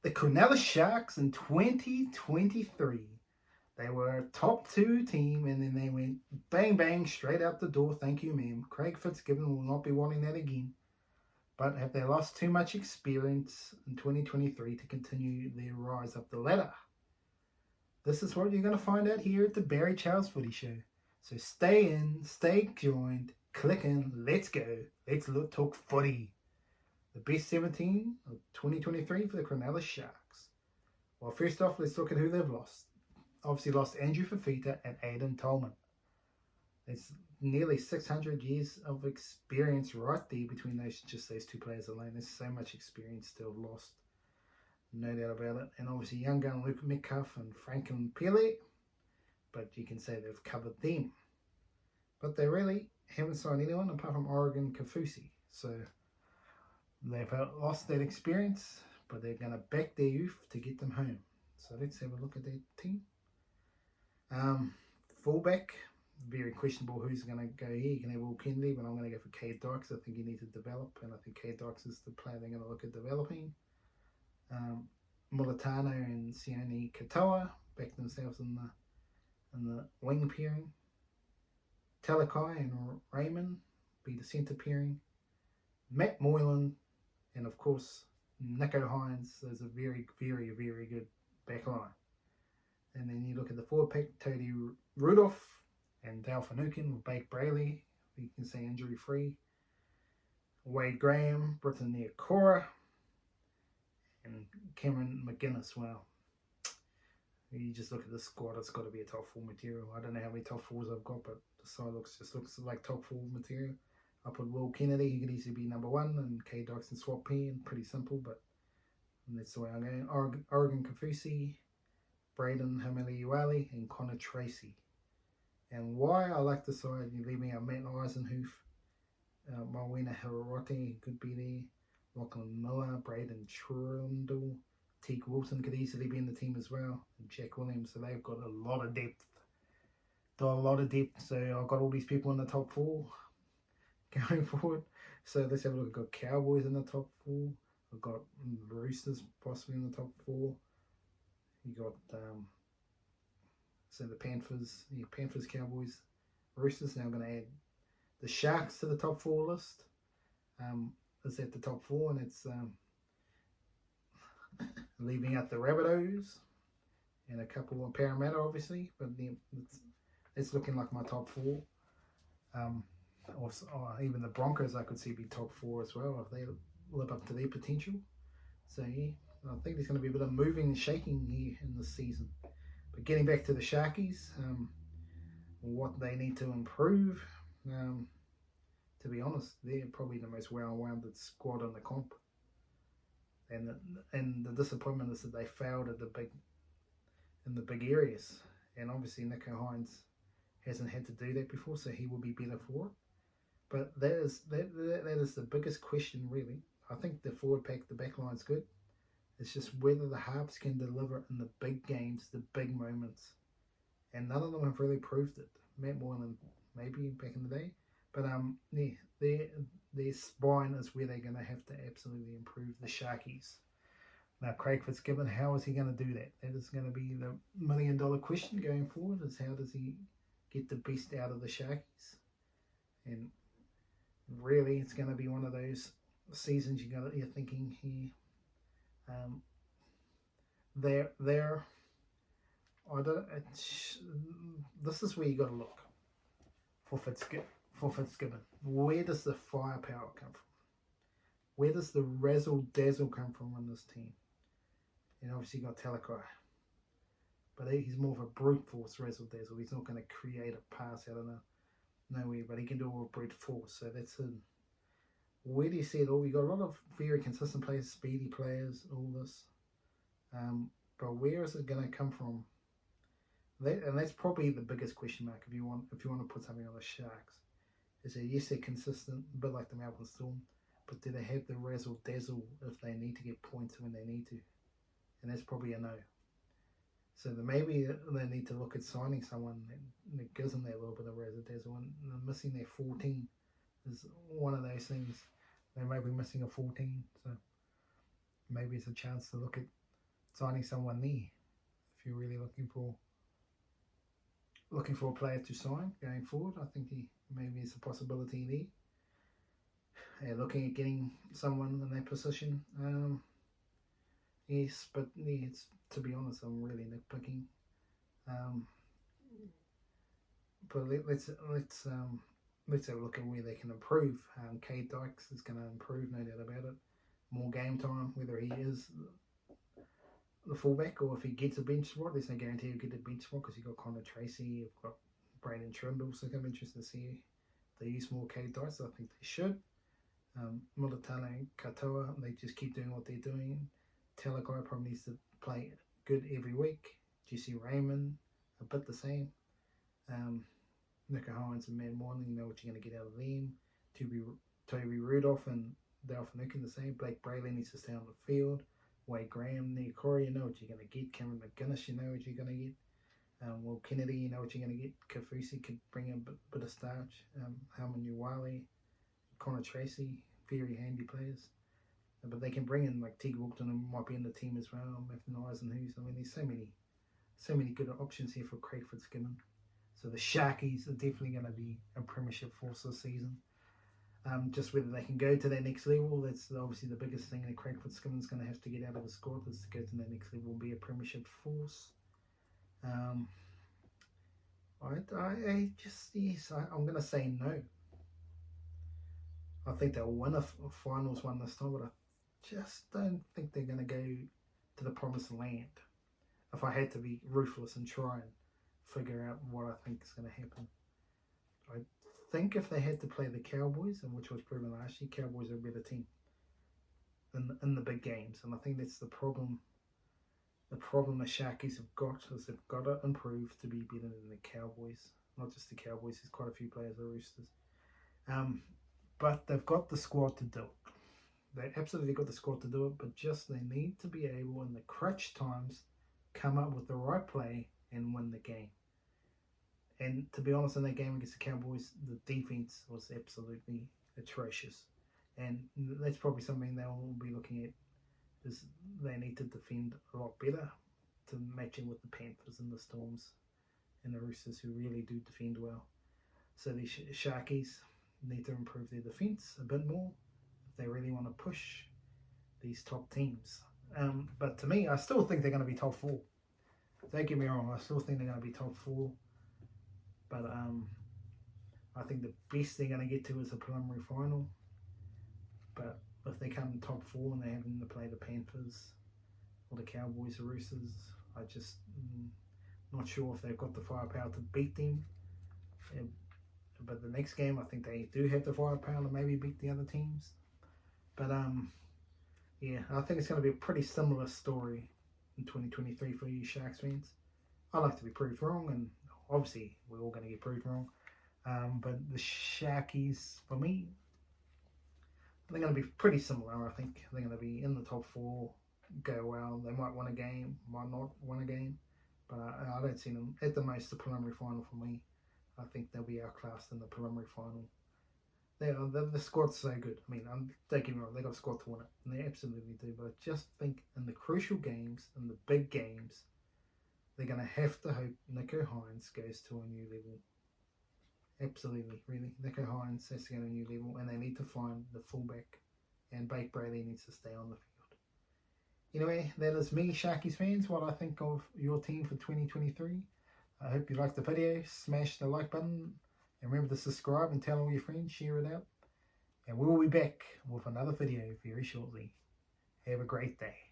The Cronulla Sharks in 2023. They were a top 2 team and then they went bang bang straight out the door. Thank you, ma'am. Craig Fitzgibbon will not be wanting that again. But have they lost too much experience in 2023 to continue their rise up the ladder? This is what you're going to find out here at the Barry Charles Footy Show. So stay in, stay joined, click in, let's go. Let's talk footy. The best 17 of 2023 for the Cronulla Sharks. Well, first off, let's look at who they've lost. Obviously lost Andrew Fafita and Aidan Tolman. It's nearly 600 years of experience right there between those two players alone. There's so much experience still lost. No doubt about it. And obviously young gun Luke Metcalf and Franklin Pele. But you can say they've covered them. But they really haven't signed anyone apart from Oregon Kafusi. So they've lost that experience, but they're going to back their youth to get them home. So let's have a look at their team. Fullback, very questionable who's going to go here. You can have Will Kennedy, but I'm going to go for Cade Dykes. I think he needs to develop, and I think Cade Dykes is the player they're going to look at developing. Mulatano and Sione Katoa back themselves in the wing pairing. Talakai and Raymond be the centre pairing. Matt Moylan and of course Nicho Hynes. There's a very, very, very good back line. And then you look at the forward pack, Tony Rudolph and Dale Finucane with Blake Brayley, you can say injury free. Wade Graham, Brittany Cora, and Cameron McGuinness. Well, you just look at the squad, it's got to be a top 4 material. I don't know how many top 4s I've got, but the side looks like top 4 material. I put Will Kennedy, he could easily be number 1, and K Dykes and Swap P, and pretty simple, but that's the way I'm going. Oregon Kafusi, Braden Hamili-Uali, and Connor Tracy. And why I like the side, you're leaving out Matt Eisenhoof, Mawena Hiroti could be there, Lachlan Miller, Braden Trundle, Teague Wilson could easily be in the team as well, and Jack Williams. So they've got a lot of depth. So I've got all these people in the top 4 going forward. So let's have a look. I've got Cowboys in the top 4. I've got Roosters possibly in the top 4. You got so the Panthers, Panthers, Cowboys, Roosters. Now I'm going to add the Sharks to the top 4 list. It's at the top 4, and it's leaving out the Rabbitohs and a couple of Parramatta, obviously, but it's looking like my top 4. Or even the Broncos, I could see be top 4 as well if they live up to their potential. So yeah, I think there's going to be a bit of moving and shaking here in this season. But getting back to the Sharkies, what they need to improve, to be honest, they're probably the most well-rounded squad in the comp. And the disappointment is that they failed at in the big areas. And obviously Nicho Hynes hasn't had to do that before, so he will be better for it. But that is the biggest question, really. I think the forward pack, the back line's good. It's just whether the halves can deliver in the big games, the big moments. And none of them have really proved it. Matt Moylan, maybe back in the day. But their spine is where they're going to have to absolutely improve the Sharkies. Now, Craig Fitzgibbon, how is he going to do that? That is going to be the $1 million question going forward, is how does he get the best out of the Sharkies? And really, it's going to be one of those seasons you're thinking here. This is where you got to look for Fitzgibbon. Where does the firepower come from? Where does the razzle dazzle come from in this team? And obviously you got Talakai, but he's more of a brute force razzle dazzle. He's not going to create a pass out of nowhere, but he can do it with brute force. So that's him. Where do you see it all? We got a lot of very consistent players, speedy players, all this. But where is it going to come from? And that's probably the biggest question mark if you want to put something on the Sharks. Is that yes, they're consistent, a bit like the Melbourne Storm, but do they have the razzle dazzle if they need to get points when they need to? And that's probably a no. So maybe they need to look at signing someone that gives them that little bit of razzle dazzle. And missing their 14 is one of those things. They may be missing a 14, so maybe it's a chance to look at signing someone there. If you're really looking for a player to sign going forward, I think maybe it's a possibility there. Looking at getting someone in that position. Yes, but yeah, to be honest, I'm really nitpicking. But let's have a look at where they can improve. Kate Dykes is going to improve, no doubt about it. More game time, whether he is the fullback or if he gets a bench spot. There's no guarantee he'll get a bench spot because you've got Connor Tracy, you've got Brayden Trimble, so I'm interested to see if they use more Kate Dykes. I think they should. Mulatala and Katoa, they just keep doing what they're doing. Talakai probably needs to play good every week. Jesse Raymond, a bit the same. Nicho Hynes and Matt Morning, you know what you're going to get out of them. Toby Rudolph and Dalph Nukin the same. Blake Brayley needs to stay on the field. Wade Graham, Nia Corey, you know what you're going to get. Cameron McGuinness, you know what you're going to get. Will Kennedy, you know what you're going to get. Kafusi could bring in a bit of starch. Helman Uwale, Connor Tracy, very handy players. But they can bring in like Teague Walkton, who might be in the team as well. Matthew Eisenhuis. I mean, there's so many good options here for Craig Fitzgibbon. So the Sharkies are definitely going to be a premiership force this season. Just whether they can go to that next level, that's obviously the biggest thing that Craig Fitzgibbon's going to have to get out of the squad, is to go to that next level and be a premiership force. I'm going to say no. I think they'll win a finals one this time, but I just don't think they're going to go to the promised land. If I had to be ruthless and try and figure out what I think is going to happen, I think if they had to play the Cowboys, and which was proven last year, Cowboys are a better team in the big games, and I think that's the problem. The problem the Sharkies have got is they've got to improve to be better than the Cowboys. Not just the Cowboys, there's quite a few players at Roosters. But they've got the squad to do it. They absolutely got the squad to do it, but just they need to be able, in the crunch times, come up with the right play and win the game. And to be honest, in that game against the Cowboys, the defense was absolutely atrocious. And that's probably something they'll be looking at, is they need to defend a lot better to match in with the Panthers and the Storms and the Roosters, who really do defend well. So the Sharkies need to improve their defence a bit more if they really want to push these top teams. But to me, I still think they're going to be top 4. Don't get me wrong, I still think they're going to be top 4. But I think the best they're going to get to is a preliminary final. But if they come in top 4 and they're having to play the Panthers or the Cowboys or Roosters, I just not sure if they've got the firepower to beat them. But the next game, I think they do have the firepower to maybe beat the other teams. But yeah, I think it's going to be a pretty similar story in 2023 for you Sharks fans. I like to be proved wrong, and obviously we're all going to get proved wrong. But the Sharkies, for me, they're going to be pretty similar. I think they're going to be in the top 4, go well. They might win a game, might not win a game. But I don't see them, at the most, the preliminary final for me. I think they'll be outclassed in the preliminary final. The squad's so good. I mean, don't get me wrong, they got a squad to win it. And they absolutely do. But I just think in the crucial games, in the big games, they're going to have to hope Nicho Hynes goes to a new level. Absolutely, really. Nicho Hynes has to go to a new level, and they need to find the fullback. And Blake Brayley needs to stay on the field. Anyway, that is me, Sharkies fans, what I think of your team for 2023. I hope you liked the video. Smash the like button. And remember to subscribe and tell all your friends. Share it out. And we will be back with another video very shortly. Have a great day.